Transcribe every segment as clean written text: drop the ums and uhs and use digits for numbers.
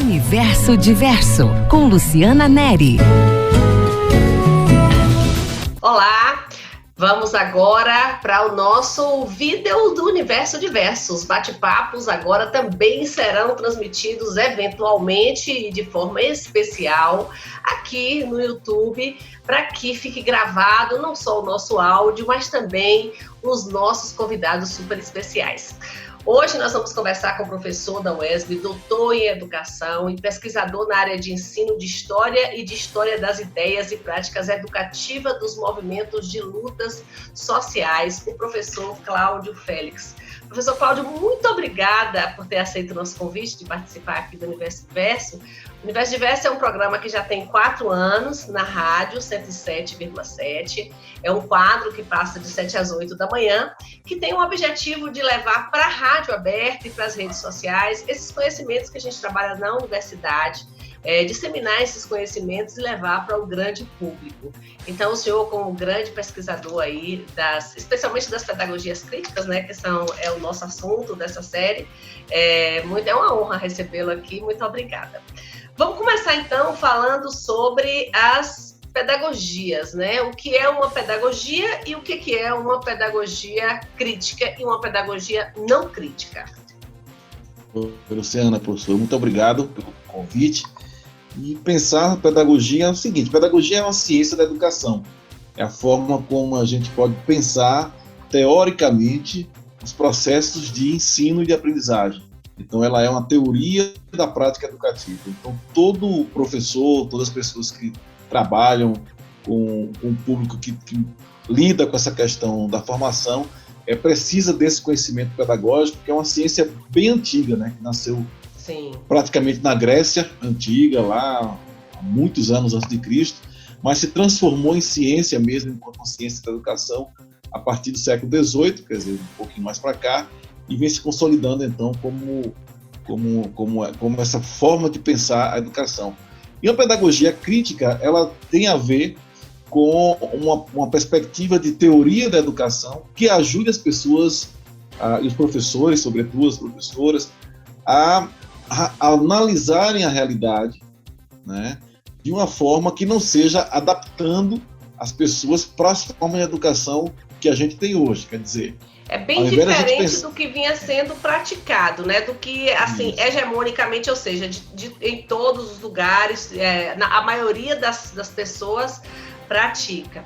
Universo Diverso, com Luciana Neri. Olá, vamos agora para o nosso vídeo do Universo Diverso. Os bate-papos agora também serão transmitidos eventualmente e de forma especial aqui no YouTube, para que fique gravado não só o nosso áudio, mas também os nossos convidados super especiais. Hoje nós vamos conversar com o professor da UESB, doutor em educação e pesquisador na área de ensino de história e de história das ideias e práticas educativas dos movimentos de lutas sociais, o professor Cláudio Félix. Professor Cláudio, muito obrigada por ter aceito o nosso convite de participar aqui do Universo Diverso. O Universo Diverso é um programa que já tem 4 anos na rádio 107,7. É um quadro que passa de 7 às 8 da manhã, que tem o objetivo de levar para a rádio aberta e para as redes sociais esses conhecimentos que a gente trabalha na universidade, disseminar esses conhecimentos e levar para o grande público. Então, o senhor, como grande pesquisador aí, especialmente das pedagogias críticas, né, que é o nosso assunto dessa série, é uma honra recebê-lo aqui. Muito obrigada. Vamos começar, então, falando sobre as pedagogias, né? O que é uma pedagogia e o que é uma pedagogia crítica e uma pedagogia não crítica. Luciana, professor, muito obrigado pelo convite. E pensar na pedagogia é o seguinte: pedagogia é uma ciência da educação. É a forma como a gente pode pensar, teoricamente, os processos de ensino e de aprendizagem. Então, ela é uma teoria da prática educativa. Então, todo professor, todas as pessoas que trabalham com um público que lida com essa questão da formação, precisa desse conhecimento pedagógico, que é uma ciência bem antiga, né? Que nasceu praticamente na Grécia Antiga, lá há muitos anos antes de Cristo, mas se transformou em ciência mesmo, enquanto ciência da educação, a partir do século XVIII, quer dizer, um pouquinho mais para cá, e vem se consolidando, então, como essa forma de pensar a educação. E a pedagogia crítica, ela tem a ver com uma perspectiva de teoria da educação que ajude as pessoas, e os professores, sobretudo as professoras, a analisarem a realidade, né, de uma forma que não seja adaptando as pessoas para as formas de educação que a gente tem hoje. Quer dizer, é bem diferente do que vinha sendo praticado, né? Do que, assim, hegemonicamente, ou seja, em todos os lugares, a maioria das pessoas pratica.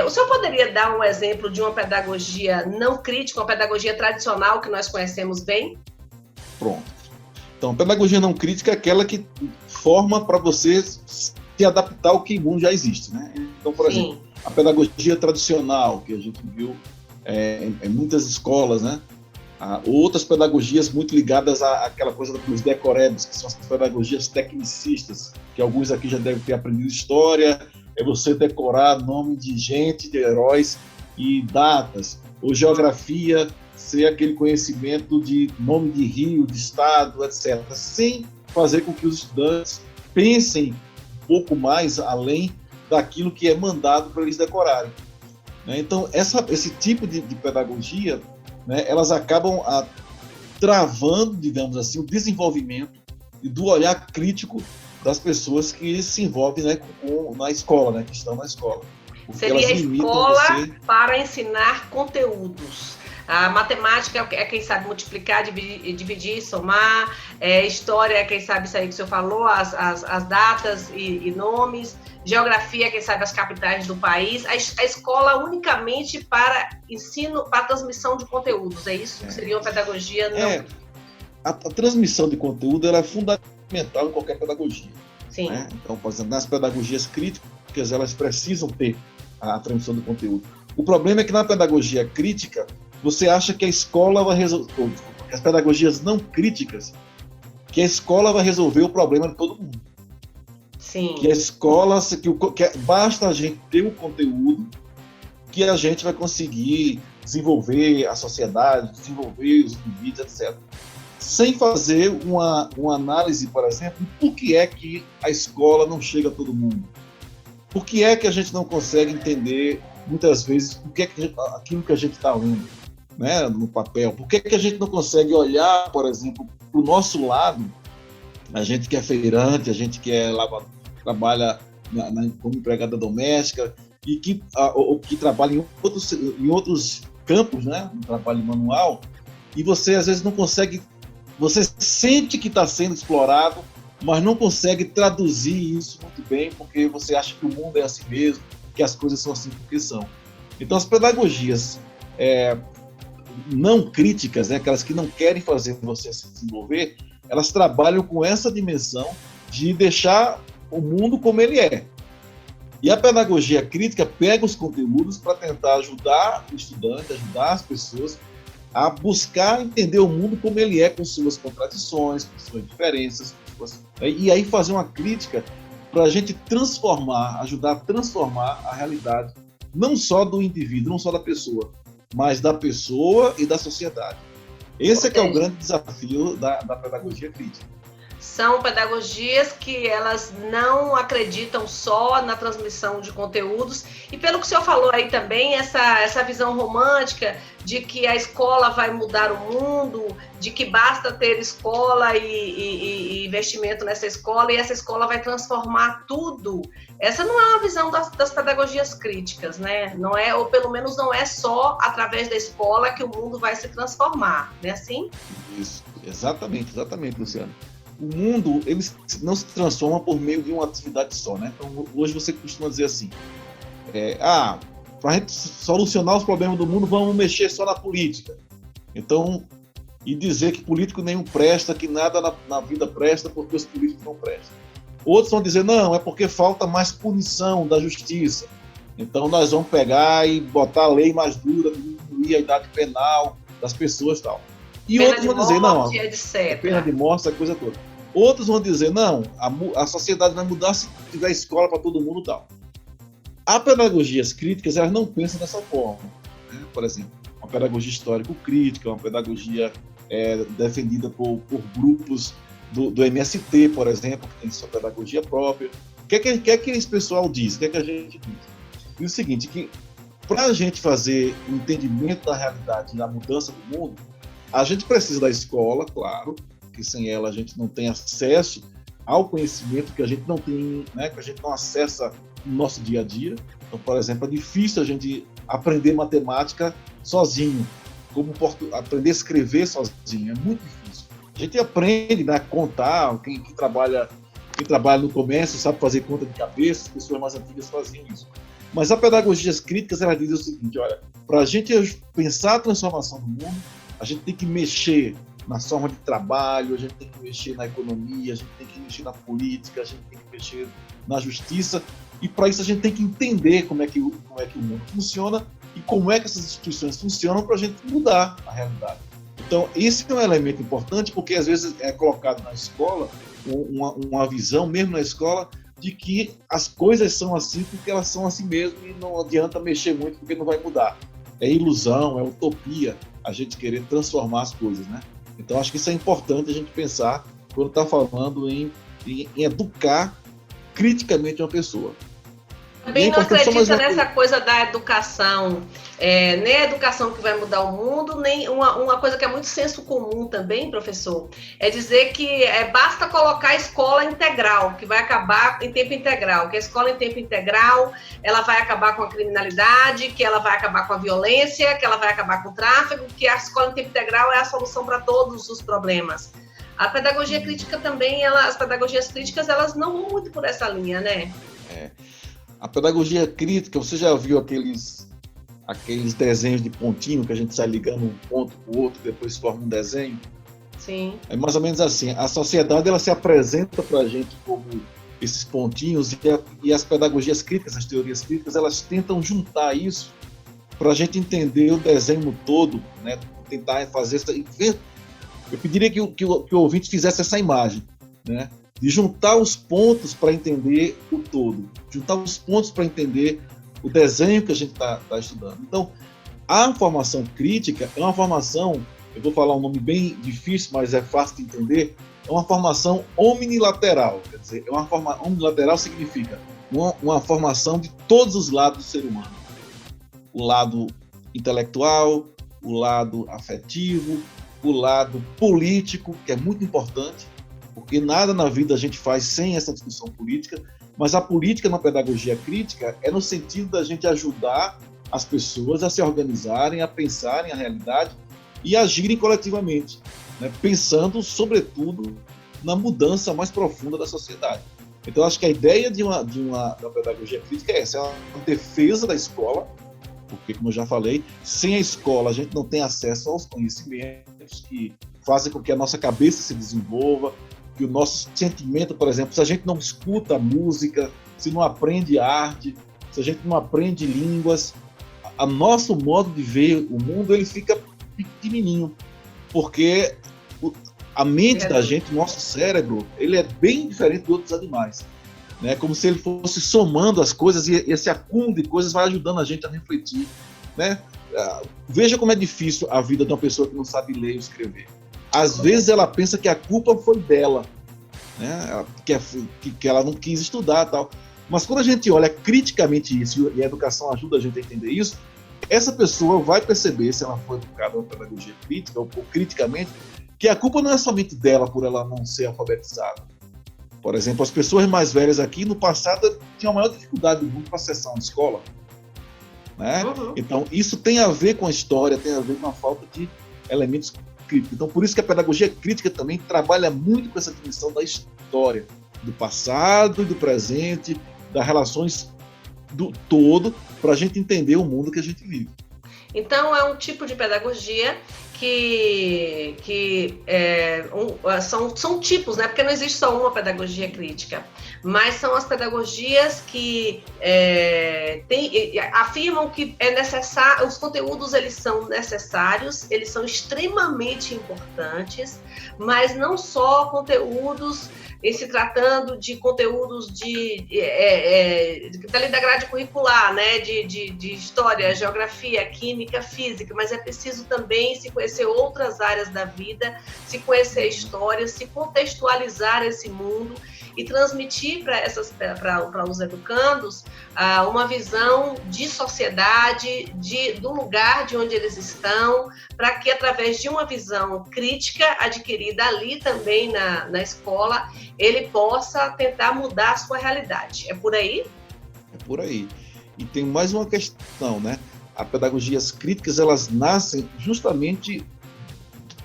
O senhor poderia dar um exemplo de uma pedagogia não crítica, uma pedagogia tradicional que nós conhecemos bem? Pronto. Então, a pedagogia não crítica é aquela que forma para você se adaptar ao que o mundo já existe, né? Então, por exemplo, a pedagogia tradicional, que a gente viu em muitas escolas, né? Outras pedagogias muito ligadas àquela coisa dos decorebos, que são as pedagogias tecnicistas, que alguns aqui já devem ter aprendido história, é você decorar nome de gente, de heróis e datas, ou geografia, ser aquele conhecimento de nome de rio, de estado, etc., sem fazer com que os estudantes pensem um pouco mais além daquilo que é mandado para eles decorarem. Então, esse tipo de pedagogia, né, elas acabam travando, digamos assim, o desenvolvimento do olhar crítico das pessoas que se envolvem, né, na escola, né, que estão na escola. Seria a escola para ensinar conteúdos. A matemática é quem sabe multiplicar, dividir, somar. História é quem sabe isso aí que o senhor falou, as datas e nomes. Geografia é quem sabe as capitais do país. A escola unicamente para ensino, para transmissão de conteúdos. É isso que seria uma pedagogia não... A transmissão de conteúdo ela é fundamental em qualquer pedagogia. Sim. Né? Então, por exemplo, nas pedagogias críticas, elas precisam ter a transmissão de conteúdo. O problema é que na pedagogia crítica, você acha que a escola vai resolver, as pedagogias não críticas, que a escola vai resolver o problema de todo mundo. Sim. Que a escola, basta a gente ter o conteúdo que a gente vai conseguir desenvolver a sociedade, desenvolver os indivíduos, etc. Sem fazer uma análise, por exemplo, por que é que a escola não chega a todo mundo? Por que é que a gente não consegue entender, muitas vezes, aquilo que a gente está lendo, né, no papel? Por que é que a gente não consegue olhar, por exemplo, para o nosso lado a gente que é feirante, a gente que trabalha como empregada doméstica e que trabalha em outros campos, né, no trabalho manual, e você às vezes não consegue, você sente que está sendo explorado, mas não consegue traduzir isso muito bem, porque você acha que o mundo é assim mesmo, que as coisas são assim porque são. Então as pedagogias não críticas, né, aquelas que não querem fazer você se desenvolver, elas trabalham com essa dimensão de deixar o mundo como ele é. E a pedagogia crítica pega os conteúdos para tentar ajudar o estudante, ajudar as pessoas a buscar entender o mundo como ele é, com suas contradições, com suas diferenças, e aí fazer uma crítica para a gente transformar, ajudar a transformar a realidade, não só do indivíduo, não só da pessoa, mas da pessoa e da sociedade. Esse é que é o grande desafio da pedagogia crítica. São pedagogias que elas não acreditam só na transmissão de conteúdos, e pelo que o senhor falou aí também, essa visão romântica de que a escola vai mudar o mundo, de que basta ter escola e investimento nessa escola, e essa escola vai transformar tudo. Essa não é uma visão das pedagogias críticas, né? Não é, ou pelo menos não é só através da escola que o mundo vai se transformar, não é assim? Isso, exatamente, Luciano. O mundo, ele não se transforma por meio de uma atividade só, né? Então, hoje você costuma dizer assim, para a gente solucionar os problemas do mundo, vamos mexer só na política. Então, e dizer que político nenhum presta, que nada na vida presta porque os políticos não prestam. Outros vão dizer, não, é porque falta mais punição da justiça. Então, nós vamos pegar e botar a lei mais dura, diminuir a idade penal das pessoas e tal. E pena outros vão dizer, não, etc. Pena de morte, essa coisa toda. Outros vão dizer, não, a sociedade vai mudar se tiver escola para todo mundo e tal. As pedagogias críticas, elas não pensam dessa forma. Né? Por exemplo, uma pedagogia histórico-crítica, uma pedagogia defendida por grupos do MST, por exemplo, que tem sua pedagogia própria. O que é que esse pessoal diz? O que é que a gente diz? E o seguinte, que para a gente fazer o entendimento da realidade e da mudança do mundo, a gente precisa da escola, claro, que sem ela a gente não tem acesso ao conhecimento que a gente não tem, né, que a gente não acessa no nosso dia a dia. Então, por exemplo, é difícil a gente aprender matemática sozinho, como aprender a escrever sozinho, é muito difícil. A gente aprende, né, a contar, quem trabalha no comércio sabe fazer conta de cabeça, as pessoas mais antigas faziam isso. Mas as pedagogias críticas, ela diz o seguinte, olha, para a gente pensar a transformação do mundo, a gente tem que mexer na forma de trabalho, a gente tem que mexer na economia, a gente tem que mexer na política, a gente tem que mexer na justiça, e para isso a gente tem que entender como é que o mundo funciona e como é que essas instituições funcionam para a gente mudar a realidade. Então, esse é um elemento importante, porque às vezes é colocado na escola uma visão, mesmo na escola, de que as coisas são assim porque elas são assim mesmo e não adianta mexer muito porque não vai mudar. É ilusão, é utopia a gente querer transformar as coisas, né? Então, acho que isso é importante a gente pensar quando está falando em educar criticamente uma pessoa. Também não acredita nessa coisa da educação, nem a educação que vai mudar o mundo, nem uma coisa que é muito senso comum também, professor, é dizer que basta colocar a escola integral, que vai acabar em tempo integral, que a escola em tempo integral, ela vai acabar com a criminalidade, que ela vai acabar com a violência, que ela vai acabar com o tráfego, que a escola em tempo integral é a solução para todos os problemas. A pedagogia crítica também, as pedagogias críticas, elas não vão muito por essa linha, né? A pedagogia crítica, você já viu aqueles desenhos de pontinho que a gente sai ligando um ponto para o outro, depois forma um desenho? Sim. É mais ou menos assim. A sociedade, ela se apresenta para a gente como esses pontinhos e as pedagogias críticas, as teorias críticas, elas tentam juntar isso para a gente entender o desenho todo, né? Tentar fazer essa... Eu pediria que o ouvinte fizesse essa imagem, né? De juntar os pontos para entender o todo, juntar os pontos para entender o desenho que a gente está estudando. Então, a formação crítica é uma formação, eu vou falar um nome bem difícil, mas é fácil de entender, é uma formação omnilateral. Quer dizer, omnilateral significa uma formação de todos os lados do ser humano. O lado intelectual, o lado afetivo, o lado político, que é muito importante, porque nada na vida a gente faz sem essa discussão política, mas a política na pedagogia crítica é no sentido da gente ajudar as pessoas a se organizarem, a pensarem a realidade e agirem coletivamente, né? Pensando, sobretudo, na mudança mais profunda da sociedade. Então, acho que a ideia da pedagogia crítica é essa, é uma defesa da escola, porque, como eu já falei, sem a escola a gente não tem acesso aos conhecimentos que fazem com que a nossa cabeça se desenvolva, que o nosso sentimento, por exemplo, se a gente não escuta música, se não aprende arte, se a gente não aprende línguas, o nosso modo de ver o mundo ele fica pequenininho, porque a mente da gente, o nosso cérebro, ele é bem diferente de outros animais, né? Como se ele fosse somando as coisas e esse acúmulo de coisas vai ajudando a gente a refletir, né? Veja como é difícil a vida de uma pessoa que não sabe ler e escrever. Às vezes ela pensa que a culpa foi dela, né? Que ela não quis estudar e tal. Mas quando a gente olha criticamente isso, e a educação ajuda a gente a entender isso, essa pessoa vai perceber, se ela for educada na pedagogia crítica ou criticamente, que a culpa não é somente dela por ela não ser alfabetizada. Por exemplo, as pessoas mais velhas aqui, no passado, tinham a maior dificuldade do mundo para acessar uma escola, né? Uhum. Então, isso tem a ver com a história, tem a ver com a falta de elementos críticos. Então, por isso que a pedagogia crítica também trabalha muito com essa dimensão da história, do passado e do presente, das relações do todo, para a gente entender o mundo que a gente vive. Então, é um tipo de pedagogia são tipos, né? Porque não existe só uma pedagogia crítica, mas são as pedagogias que afirmam que é necessário, os conteúdos eles são necessários, eles são extremamente importantes, mas não só conteúdos, em se tratando de conteúdos da grade curricular, né? de história, geografia, química, física, mas é preciso também se conhecer outras áreas da vida, se conhecer a história, se contextualizar esse mundo e transmitir para os educandos uma visão de sociedade, do lugar de onde eles estão, para que através de uma visão crítica adquirida ali também na escola, ele possa tentar mudar a sua realidade. É por aí? É por aí. E tem mais uma questão, né? As pedagogias críticas, elas nascem justamente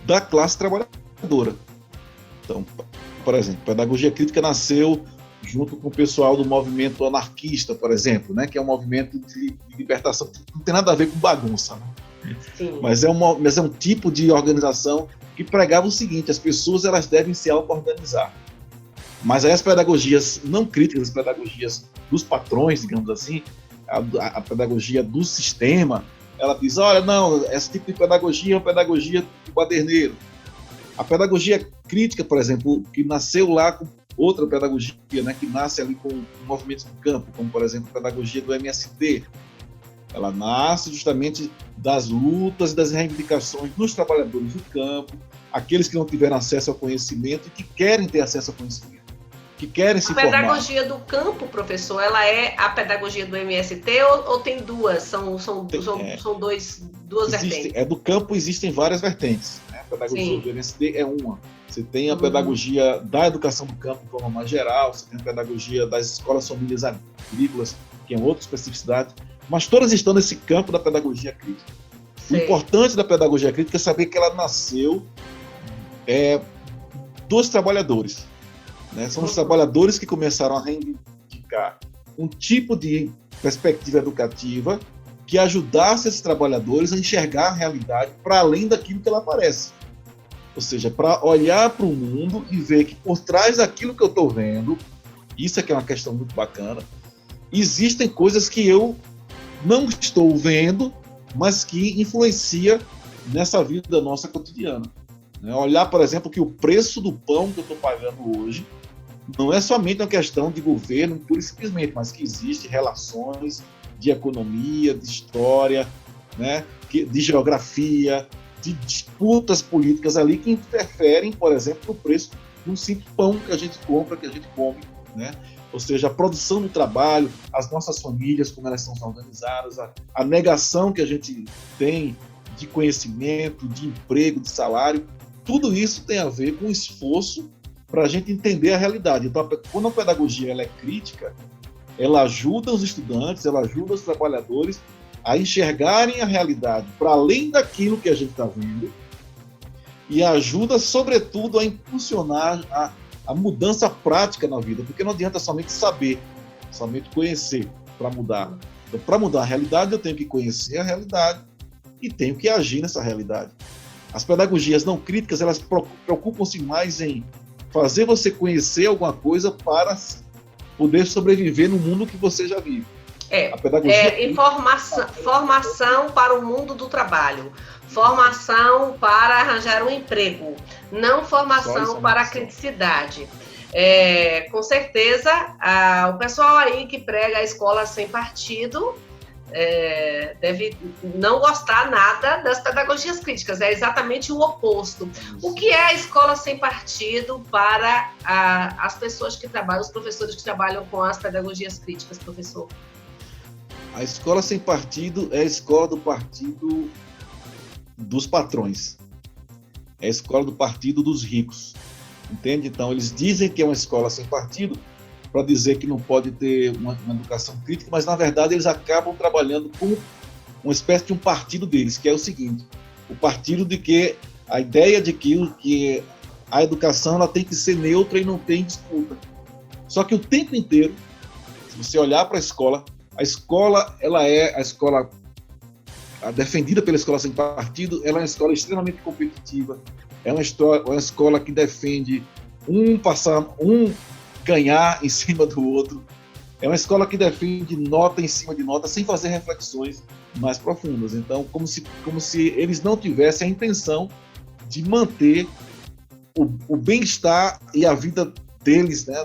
da classe trabalhadora. Então, por exemplo, a pedagogia crítica nasceu junto com o pessoal do movimento anarquista, por exemplo, né? Que é um movimento de libertação, não tem nada a ver com bagunça, né? Sim. Mas é um tipo de organização que pregava o seguinte: as pessoas elas devem se auto-organizar. Mas aí as pedagogias não críticas, as pedagogias dos patrões, digamos assim, a pedagogia do sistema, ela diz, olha, não, esse tipo de pedagogia é uma pedagogia do baderneiro. A pedagogia crítica, por exemplo, que nasceu lá com outra pedagogia, né, que nasce ali com movimentos do campo, como, por exemplo, a pedagogia do MST, ela nasce justamente das lutas e das reivindicações dos trabalhadores do campo, aqueles que não tiveram acesso ao conhecimento e que querem ter acesso ao conhecimento, que querem se formar. A pedagogia do campo, professor, ela é a pedagogia do MST ou tem duas? São duas vertentes? Do campo existem várias vertentes, né? A pedagogia do MST é uma. Você tem a pedagogia da educação do campo de forma mais geral, você tem a pedagogia das escolas famílias agrícolas, que é outra especificidade, mas todas estão nesse campo da pedagogia crítica. Sim. O importante da pedagogia crítica é saber que ela nasceu dos trabalhadores. Né? São os trabalhadores que começaram a reivindicar um tipo de perspectiva educativa que ajudasse esses trabalhadores a enxergar a realidade para além daquilo que ela parece. Ou seja, para olhar para o mundo e ver que por trás daquilo que eu estou vendo, isso é que é uma questão muito bacana, existem coisas que eu não estou vendo, mas que influencia nessa vida nossa cotidiana. Olhar, por exemplo, que o preço do pão que eu estou pagando hoje não é somente uma questão de governo, pura e simplesmente, mas que existem relações de economia, de história, né, de geografia, de disputas políticas ali que interferem, por exemplo, no preço de um simples pão que a gente compra, que a gente come, né? Ou seja, a produção do trabalho, as nossas famílias, como elas são organizadas, a negação que a gente tem de conhecimento, de emprego, de salário, tudo isso tem a ver com o esforço para a gente entender a realidade. Então, quando a pedagogia ela é crítica, ela ajuda os estudantes, ela ajuda os trabalhadores a enxergarem a realidade para além daquilo que a gente está vendo e ajuda, sobretudo, a impulsionar a mudança prática na vida, porque não adianta somente saber, somente conhecer para mudar. Então, para mudar a realidade, eu tenho que conhecer a realidade e tenho que agir nessa realidade. As pedagogias não críticas, elas preocupam-se mais em fazer você conhecer alguma coisa para poder sobreviver no mundo que você já vive. A pedagogia formação para o mundo do trabalho, formação para arranjar um emprego, não formação para a criticidade. Com certeza, o pessoal aí que prega a escola sem partido deve não gostar nada das pedagogias críticas, é exatamente o oposto. O que é a escola sem partido para as pessoas que trabalham, os professores que trabalham com as pedagogias críticas, professor? A escola sem partido é a escola do partido dos patrões, é a escola do partido dos ricos, entende? Então, eles dizem que é uma escola sem partido para dizer que não pode ter uma educação crítica, mas, na verdade, eles acabam trabalhando com uma espécie de um partido deles, que é o seguinte, o partido de que a ideia de que a educação ela tem que ser neutra e não tem disputa. Só que o tempo inteiro, se você olhar para a escola ela é a escola defendida pela escola sem partido, ela é uma escola extremamente competitiva, é uma escola que defende um ganhar em cima do outro, é uma escola que defende nota em cima de nota, sem fazer reflexões mais profundas. Então, como se eles não tivessem a intenção de manter o bem-estar e a vida deles, né,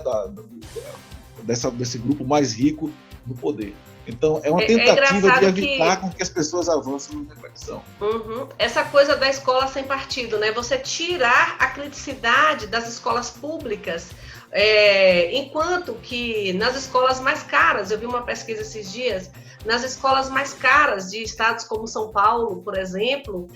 desse grupo mais rico no poder. Então, é uma tentativa de evitar com que as pessoas avancem na reflexão. Essa coisa da escola sem partido, né? Você tirar a criticidade das escolas públicas, enquanto que nas escolas mais caras, eu vi uma pesquisa esses dias, nas escolas mais caras de estados como São Paulo, por exemplo,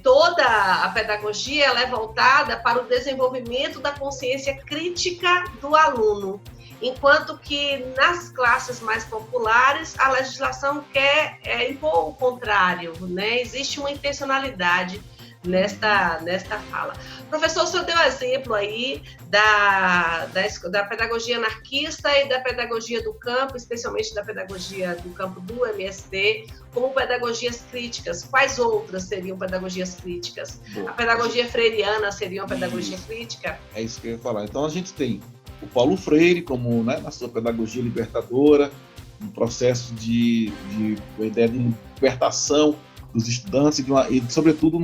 toda a pedagogia ela é voltada para o desenvolvimento da consciência crítica do aluno. Enquanto que nas classes mais populares, a legislação quer impor o contrário, né? Existe uma intencionalidade nesta fala. Professor, o senhor deu exemplo aí da pedagogia anarquista e da pedagogia do campo, especialmente da pedagogia do campo do MST, como pedagogias críticas. Quais outras seriam pedagogias críticas? A pedagogia freiriana seria uma pedagogia crítica? É isso que eu ia falar. Então, a gente tem o Paulo Freire, como, né, na sua pedagogia libertadora, um processo de ideia de libertação dos estudantes e sobretudo,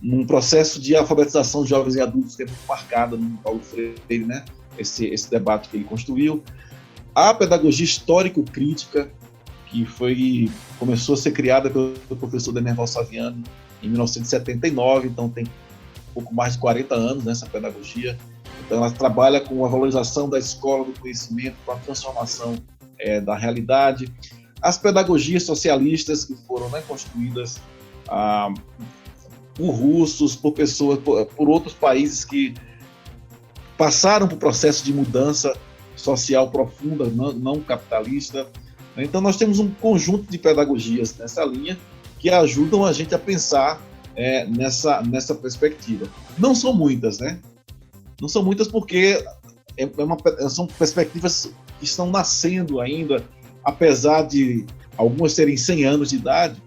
num processo de alfabetização de jovens e adultos que é muito marcado no Paulo Freire, né, esse debate que ele construiu. A pedagogia histórico-crítica, que começou a ser criada pelo professor Demerval Saviano em 1979, então tem um pouco mais de 40 anos nessa pedagogia. Então, ela trabalha com a valorização da escola, do conhecimento, com a transformação da realidade. As pedagogias socialistas que foram, né, construídas por russos, por pessoas, por outros países que passaram por processo de mudança social profunda, não capitalista. Então, nós temos um conjunto de pedagogias nessa linha que ajudam a gente a pensar nessa perspectiva. Não são muitas, né? Não são muitas porque são perspectivas que estão nascendo ainda, apesar de algumas terem 100 anos de idade,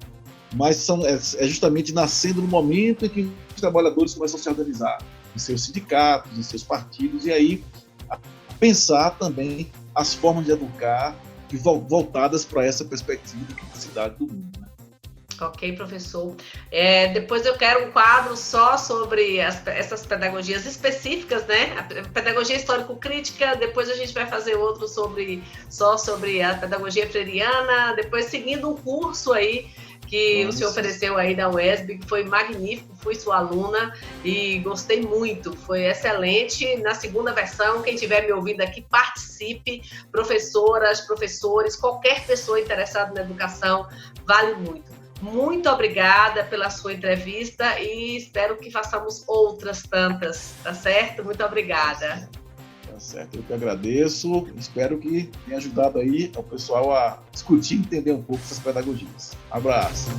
mas é justamente nascendo no momento em que os trabalhadores começam a se organizar em seus sindicatos, em seus partidos, e aí a pensar também as formas de educar voltadas para essa perspectiva de criticidade do mundo, né? Ok, professor. Depois eu quero um quadro só sobre essas pedagogias específicas, né? A pedagogia histórico-crítica, depois a gente vai fazer outro só sobre a pedagogia freiriana, depois seguindo um curso aí que o senhor ofereceu aí da UESB, que foi magnífico, fui sua aluna e gostei muito, foi excelente. Na segunda versão, quem estiver me ouvindo aqui, participe, professoras, professores, qualquer pessoa interessada na educação, vale muito. Muito obrigada pela sua entrevista e espero que façamos outras tantas, tá certo? Muito obrigada. Tá certo, eu que agradeço. Espero que tenha ajudado aí o pessoal a discutir e entender um pouco essas pedagogias. Abraço.